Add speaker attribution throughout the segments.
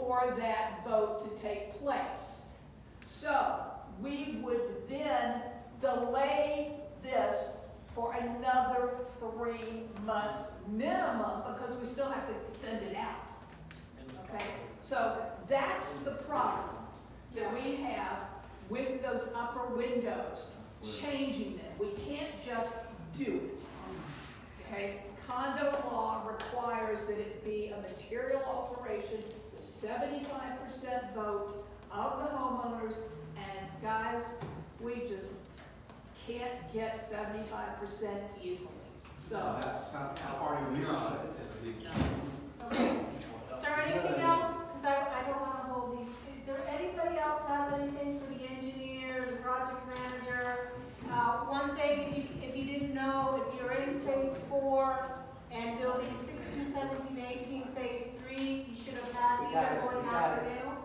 Speaker 1: for that vote to take place. So we would then delay this for another 3 months minimum because we still have to send it out. Okay, so that's the problem that we have with those upper windows, changing them. We can't just do it. Okay, condo law requires that it be a material alteration, the 75% vote of the homeowners, and guys, we just can't get 75% easily. So
Speaker 2: that's not part of your
Speaker 3: Okay. Sir, anything else? Because I don't want to hold these. Is there anybody else has anything for the engineer, the project manager? One thing, if you didn't know, if you're in phase 4 and building 16, 17, 18, phase 3, you should have had these are going out for now.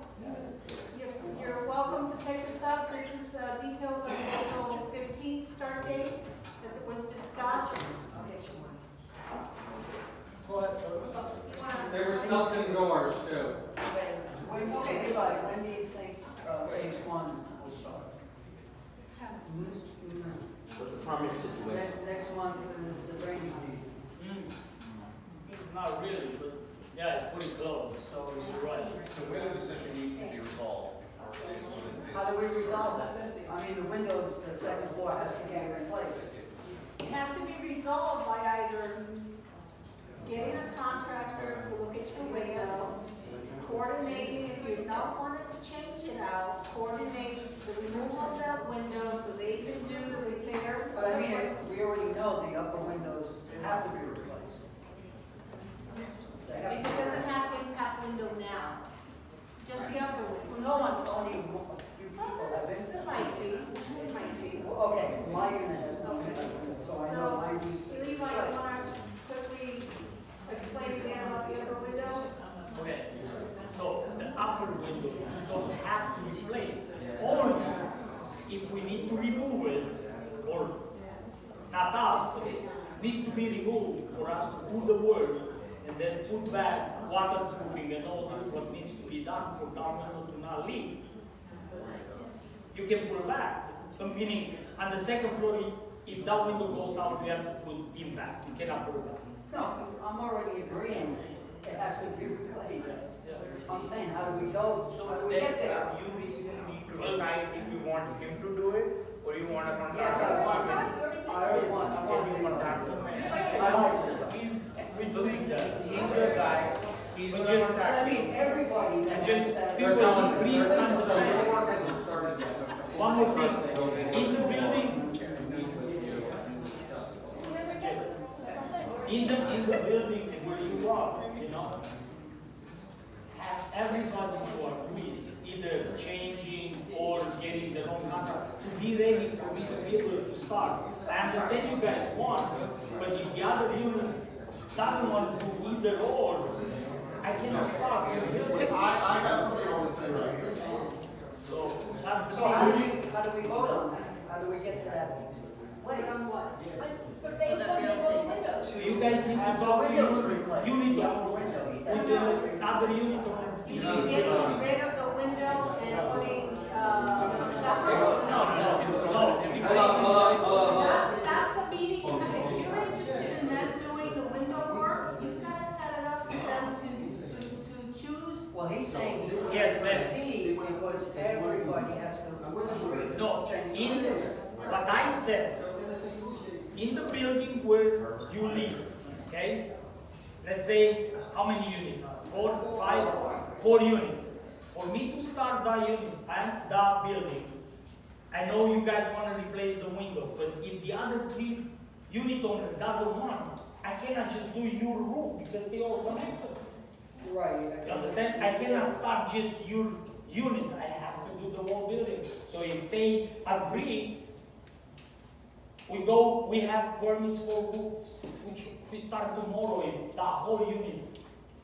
Speaker 3: You're welcome to pick this up. This is details of the April 15th start date that was discussed.
Speaker 4: Go ahead, sir. There were smelting doors too.
Speaker 5: When do you think phase 1 will start?
Speaker 6: With the permit situation.
Speaker 5: Next month is the rainy season.
Speaker 7: Not really, but yeah, it's pretty close, so you're right.
Speaker 8: The window decision needs to be resolved before phase 1 and phase 2.
Speaker 5: How do we resolve that? I mean, the windows, the second floor has to get replaced.
Speaker 3: It has to be resolved by either getting a contractor to look at your windows, coordinating, if you don't want it to change it out, coordinate the removal of that window so they can do the repairs.
Speaker 5: But I mean, we already know the upper windows have to be replaced.
Speaker 3: It doesn't have impact window now, just the upper window.
Speaker 5: No one, only a few people have been.
Speaker 3: It might be, it might be.
Speaker 5: Okay, my unit has no impact window, so I know my use.
Speaker 3: So, Levi, you want to quickly explain again about the upper window?
Speaker 7: Okay, so the upper window, you don't have to replace. Only if we need to remove it, or not us, but it needs to be removed for us to do the work and then put back waterproofing and all this, what needs to be done for that window to not leak. You can put it back. So meaning, on the second floor, if that window goes out, we have to put impact. You cannot put it back.
Speaker 5: No, I'm already agreeing it has to be replaced. I'm saying, how do we go,
Speaker 6: So
Speaker 5: how do we
Speaker 6: then
Speaker 5: get there?
Speaker 6: you basically need to decide if you want him to do it or you want to contact
Speaker 5: Yes,
Speaker 6: him.
Speaker 5: I want
Speaker 6: Can you contact him?
Speaker 5: I like it.
Speaker 7: He's doing that.
Speaker 6: He's your guy. He's
Speaker 7: But
Speaker 6: going to
Speaker 7: just-
Speaker 5: But I
Speaker 6: contact you.
Speaker 5: mean, everybody that
Speaker 7: Just
Speaker 5: has that.
Speaker 7: people, please understand.
Speaker 4: The work hasn't started yet.
Speaker 7: One more thing, in the building, in the building where you are, you know, has everybody to agree, either changing or getting their own contract, to be ready for me to be able to start. I understand you guys want, but if the other unit doesn't want to do either or, I cannot start.
Speaker 2: I got something I want to say right here.
Speaker 7: So that's the
Speaker 5: So how do
Speaker 7: thing.
Speaker 5: we vote on that? How do we get to that place?
Speaker 3: On what?
Speaker 9: For phase 1, they roll windows.
Speaker 7: So you guys need to
Speaker 5: Have the
Speaker 7: talk to
Speaker 5: windows
Speaker 7: your
Speaker 5: replaced.
Speaker 7: unit,
Speaker 5: The upper windows.
Speaker 7: with the other unit on the
Speaker 3: You mean getting rid of the window and putting, separate? That's a meeting, if you're interested in them doing the window work, you've got to set it up for them to choose.
Speaker 5: Well, he's saying he would
Speaker 7: Yes, ma'am.
Speaker 5: proceed because everybody has to agree.
Speaker 7: No,
Speaker 5: Change
Speaker 7: in
Speaker 5: the-
Speaker 7: what I said, in the building where you live, okay? Let's say, how many units? 4, 5, 4 units. For me to start that unit and that building, I know you guys want to replace the window, but if the other 3 unit owner doesn't want, I cannot just do your roof because they all connected.
Speaker 5: Right.
Speaker 7: You understand? I cannot start just your unit. I have to do the whole building. So if they agree, we have permits for roofs. We start tomorrow if the whole unit,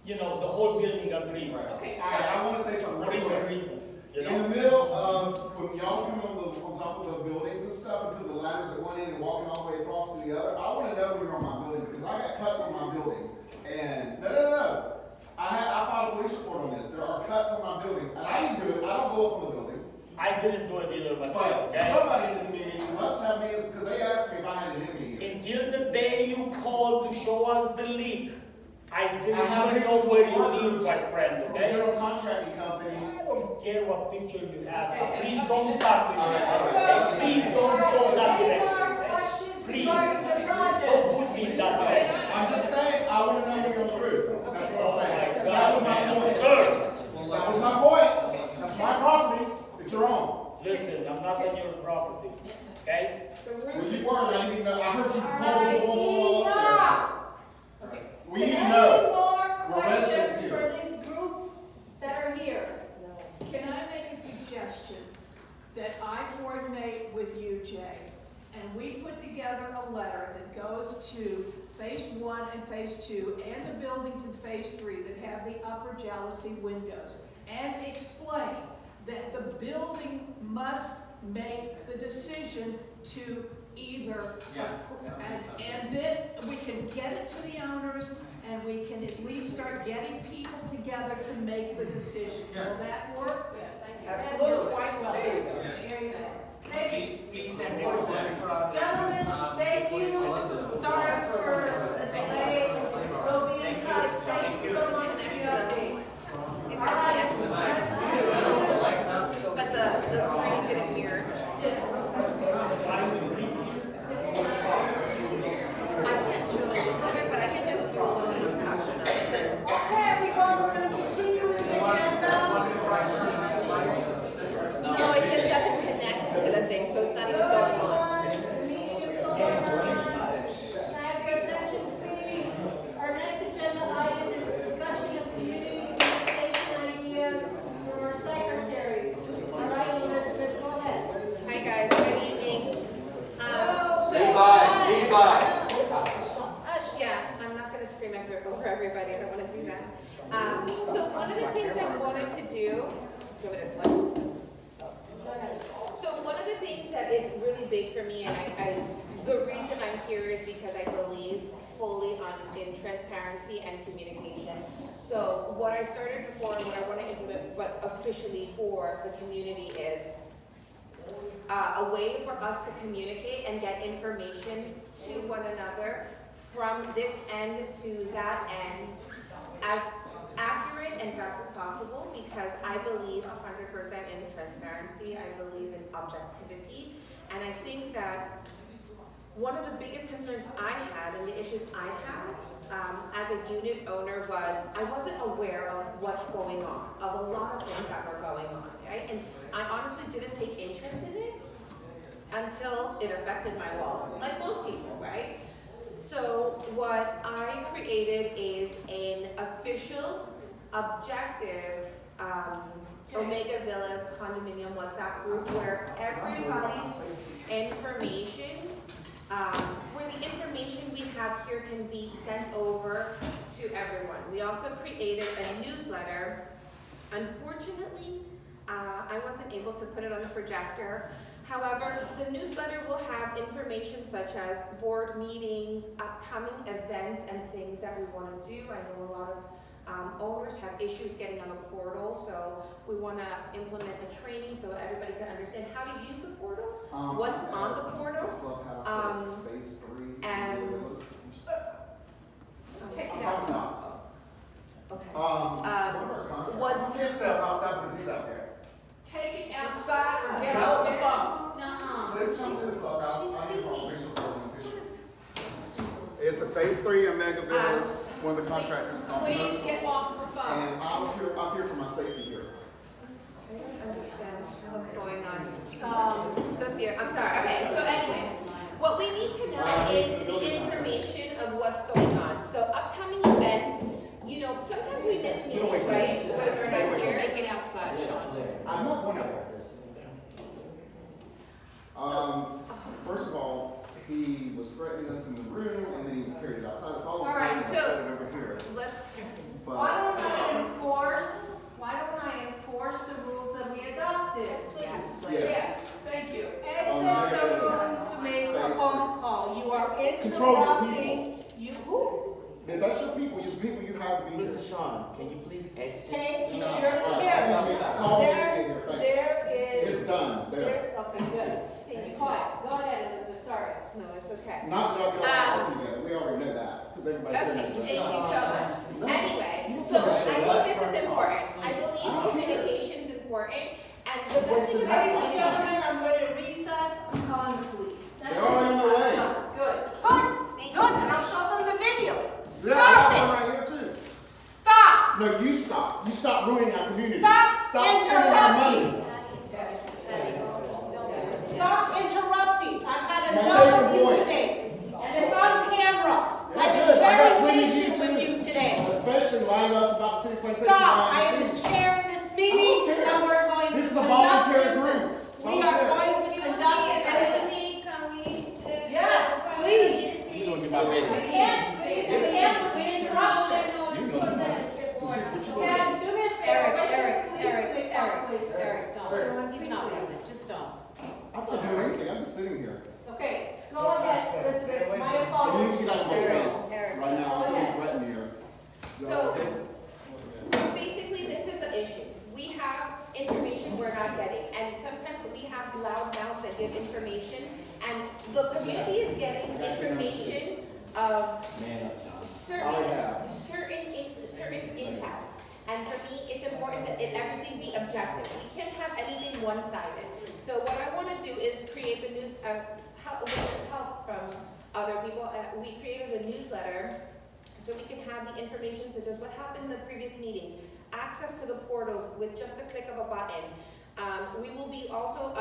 Speaker 7: you know, the whole building agrees.
Speaker 1: okay,
Speaker 2: All right, I want to say something
Speaker 7: For
Speaker 2: real
Speaker 7: any
Speaker 2: quick.
Speaker 7: reason, you
Speaker 2: In
Speaker 7: know?
Speaker 2: the middle of, when y'all come on top of the buildings and stuff, and put the ladders at one end and walking all the way across to the other, I want to know when you're on my building, because I got cuts on my building. And, no. I filed a police report on this. There are cuts on
Speaker 7: leak. I didn't
Speaker 2: have
Speaker 7: even know where you
Speaker 2: pictures
Speaker 7: live, my friend,
Speaker 2: from
Speaker 7: okay?
Speaker 2: General Contracting Company.
Speaker 7: I don't care what picture you have, but
Speaker 3: Okay.
Speaker 7: please don't start with
Speaker 3: Let's
Speaker 7: that.
Speaker 3: go.
Speaker 7: Please don't go that
Speaker 3: Any
Speaker 7: direction,
Speaker 3: more
Speaker 7: okay?
Speaker 3: questions
Speaker 7: Please,
Speaker 3: regarding the project?
Speaker 7: don't put me in that direction.
Speaker 2: I'm just saying, I wanna know when you're on the roof. That's what
Speaker 7: Oh
Speaker 2: I'm
Speaker 7: my
Speaker 2: saying.
Speaker 7: God,
Speaker 2: That was my
Speaker 7: man.
Speaker 2: point.
Speaker 7: Sir,
Speaker 2: That was my point. That's my property that you're on.
Speaker 7: listen, I'm not on your property, okay?
Speaker 1: The
Speaker 2: Well,
Speaker 1: roof
Speaker 2: you
Speaker 1: is.
Speaker 2: weren't, I didn't even know, I heard you
Speaker 3: All
Speaker 2: blah,
Speaker 3: right,
Speaker 2: blah, blah, blah, blah, blah,
Speaker 3: enough.
Speaker 1: Okay.
Speaker 2: We need to
Speaker 3: Any
Speaker 2: know.
Speaker 3: more
Speaker 2: We're residents
Speaker 3: questions
Speaker 2: here.
Speaker 3: for this group that are here?
Speaker 1: Can I make a suggestion that I coordinate with you, Jay, and we put together a letter that goes to phase 1 and phase 2 and the buildings in phase 3 that have the upper jalousie windows and explain that the building must make the decision to either, and then we can get it to the owners and we can at least start getting people together to make the decisions. Will that work?
Speaker 5: Absolutely.
Speaker 1: Quite well.
Speaker 5: There you go.
Speaker 3: There you go. Thank you.
Speaker 6: Please and everyone.
Speaker 3: Gentlemen, thank you. Sorry for the delay. We'll be in touch. Thank you so much for the update. All right, let's do
Speaker 9: But the screen didn't mirror. I can't show the newsletter, but I can just do a little discussion of it.
Speaker 3: Okay, everyone, we're gonna continue with the agenda.
Speaker 9: No, it just doesn't connect to the thing, so it's not even going on.
Speaker 3: Everyone, the meeting is still going on. Can I have your attention, please? Our next agenda item is discussion of community communication ideas from our secretary. All right, Elizabeth, go ahead.
Speaker 9: Hi guys, good evening. Yeah, I'm not gonna scream over everybody, I don't wanna do that. So one of the things I wanted to do, go with this one.
Speaker 3: Go ahead.
Speaker 9: So one of the things that is really big for me, and the reason I'm here is because I believe fully in transparency and communication. So what I started before and what I want to implement, but officially for the community is a way for us to communicate and get information to one another from this end to that end as accurate and fast as possible, because I believe 100% in transparency. I believe in objectivity, and I think that one of the biggest concerns I had and the issues I had as a unit owner was I wasn't aware of what's going on, of a lot of things that were going on, right? And I honestly didn't take interest in it until it affected my wallet, like most people, right? So what I created is an official, objective Omega Villas condominium WhatsApp group where everybody's information, where the information we have here can be sent over to everyone. We also created a newsletter. Unfortunately, I wasn't able to put it on the projector. However, the newsletter will have information such as board meetings, upcoming events, and things that we want to do. I know a lot of owners have issues getting on the portal, so we want to implement a training so everybody can understand how to use the portal, what's on the portal,
Speaker 2: Phase 3.
Speaker 9: and
Speaker 1: Take it
Speaker 2: House
Speaker 1: out.
Speaker 2: knows.
Speaker 9: okay.
Speaker 2: What? You can't sit outside because he's out there.
Speaker 1: Take it outside or get out the phone.
Speaker 2: This comes to the clubhouse. I need racial buildings issues. It's a phase 3 Omega Villas, one of the contractors.
Speaker 1: Please get off the phone.
Speaker 2: And I'm here for my safety here.
Speaker 9: I don't understand what's going on. I'm sorry. Okay, so anyways, what we need to know is the information of what's going on. So upcoming events, you know, sometimes we miss meetings, right? When we're not here.
Speaker 1: Take it outside, Sean.
Speaker 2: I'm not going out there. First of all, he was threatening us in the room, and then he carried it outside. It's all
Speaker 3: All right, so
Speaker 2: over here.
Speaker 9: Let's,
Speaker 2: But
Speaker 3: why don't I enforce the rules that we adopted?
Speaker 2: yes,
Speaker 1: Thank you.
Speaker 3: Exit the room to make a phone call. You are
Speaker 2: Control your
Speaker 3: interrupting. You, who?
Speaker 2: that's your people. Your people you hired to be here.
Speaker 10: Mr. Sean, can you please exit?
Speaker 3: Take your,
Speaker 2: Call me in
Speaker 3: there,
Speaker 2: your face.
Speaker 3: there is.
Speaker 2: It's done. There.
Speaker 3: Okay, good. Be quiet. Go ahead, Elizabeth, sorry.
Speaker 9: no, it's okay.
Speaker 2: Not that y'all are working together. We already know that because everybody here knows
Speaker 9: Okay,
Speaker 2: No, you stop. You stop ruining our community.
Speaker 3: Stop
Speaker 2: spending our money.
Speaker 3: Stop interrupting. I've had
Speaker 2: My
Speaker 3: enough of
Speaker 2: favorite
Speaker 3: you
Speaker 2: point.
Speaker 3: today. And it's on camera.
Speaker 2: Yeah,
Speaker 3: I've
Speaker 2: good.
Speaker 3: been
Speaker 2: I got
Speaker 3: very
Speaker 2: plenty of
Speaker 3: patient with
Speaker 2: too.
Speaker 3: you today.
Speaker 2: Especially lying to us about the city plantation.
Speaker 3: Stop. I am the chair of this meeting,
Speaker 2: I don't care.
Speaker 3: and we're going to
Speaker 2: This is a
Speaker 3: conduct
Speaker 2: voluntary
Speaker 3: business.
Speaker 2: group.
Speaker 3: We are going to conduct business. Yes, please.
Speaker 10: You gonna get my baby?
Speaker 3: I can't with interruption. Ken, do me a favor.
Speaker 9: Eric, don't. He's not with it, just don't.
Speaker 2: I'm not doing anything. I'm just sitting here.
Speaker 3: Okay, go ahead, Elizabeth. My
Speaker 2: You
Speaker 3: apologies.
Speaker 2: need to get out of my
Speaker 9: Eric,
Speaker 2: face
Speaker 9: Eric.
Speaker 2: right now.
Speaker 3: Go
Speaker 2: I'm
Speaker 3: ahead.
Speaker 2: threatening you.
Speaker 9: So, basically, this is the issue. We have information we're not getting, and sometimes we have loud mouths that give information, and the community is getting information of
Speaker 10: Man up, Sean.
Speaker 9: certain intel. And for me, it's important that everything be objective. We can't have anything one-sided. So what I want to do is create the news, with help from other people. We created a newsletter so we can have the information such as what happened in the previous meetings, access to the portals with just a click of a button. We will be also